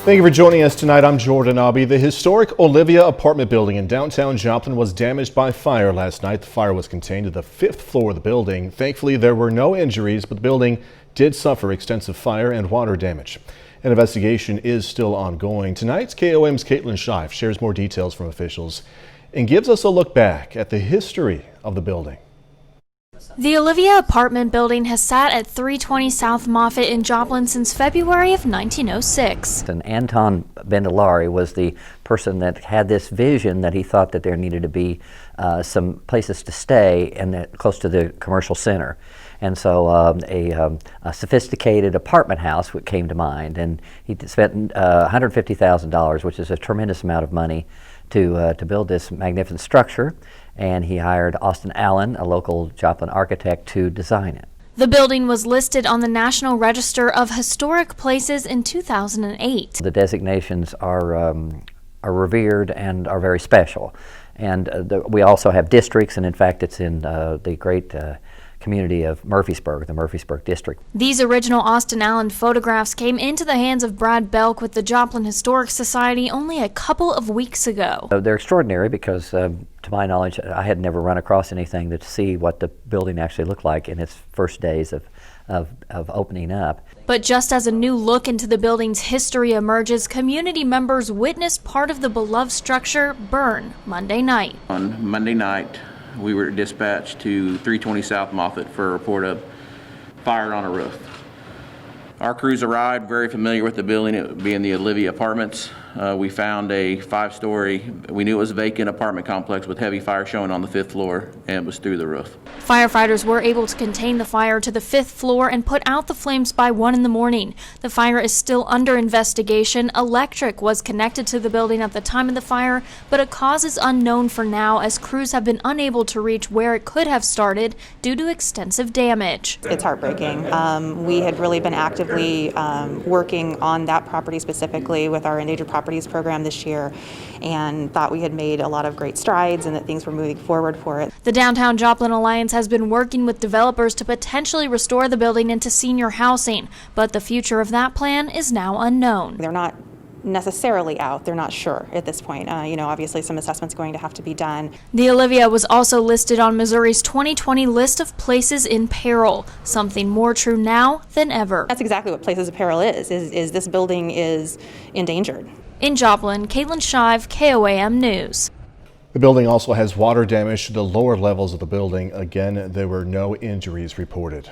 Thank you for joining us tonight. I'm Jordan Abbey. The historic Olivia apartment building in downtown Joplin was damaged by fire last night. The fire was contained to the 5th floor of the building. Thankfully, there were no injuries, but the building did suffer extensive fire and water damage. An investigation is still ongoing. Tonight's KOM's Caitlin Shive shares more details from officials and gives us a look back at the history of the building. The Olivia apartment building has sat at 320 South Moffett in Joplin since February of 1906. And Anton Bendelari was the person that had this vision that he thought that there needed to be some places to stay and close to the commercial center. And so a sophisticated apartment house came to mind, and he spent $150,000, which is a tremendous amount of money, to build this magnificent structure. And he hired Austin Allen, a local Joplin architect, to design it. The building was listed on the National Register of Historic Places in 2008. The designations are revered and are very special. And we also have districts, and in fact it's in the great community of Murfreesburg, the Murfreesburg district. These original Austin Allen photographs came into the hands of Brad Belk with the Joplin Historic Society only a couple of weeks ago. They're extraordinary because, to my knowledge, I had never run across anything to see what the building actually looked like in its first days of opening up. But just as a new look into the building's history emerges, community members witnessed part of the beloved structure burn Monday night. On Monday night, we were dispatched to 320 South Moffett for a report of fire on a roof. Our crews arrived, very familiar with the building, it being the Olivia Apartments. We found a 5-story, we knew it was a vacant apartment complex with heavy fire showing on the 5th floor, and it was through the roof. Firefighters were able to contain the fire to the 5th floor and put out the flames by 1 in the morning. The fire is still under investigation. Electric was connected to the building at the time of the fire, but a cause is unknown for now as crews have been unable to reach where it could have started due to extensive damage. It's heartbreaking. We had really been actively working on that property specifically with our endangered properties program this year, and thought we had made a lot of great strides and that things were moving forward for it. The Downtown Joplin Alliance has been working with developers to potentially restore the building into senior housing, but the future of that plan is now unknown. They're not necessarily out. They're not sure at this point. Obviously some assessment's going to have to be done. The Olivia was also listed on Missouri's 2020 list of places in peril, something more true now than ever. That's exactly what places of peril is this building is endangered. In Joplin, Caitlin Shive, KOAM News. The building also has water damage to the lower levels of the building. Again, there were no injuries reported.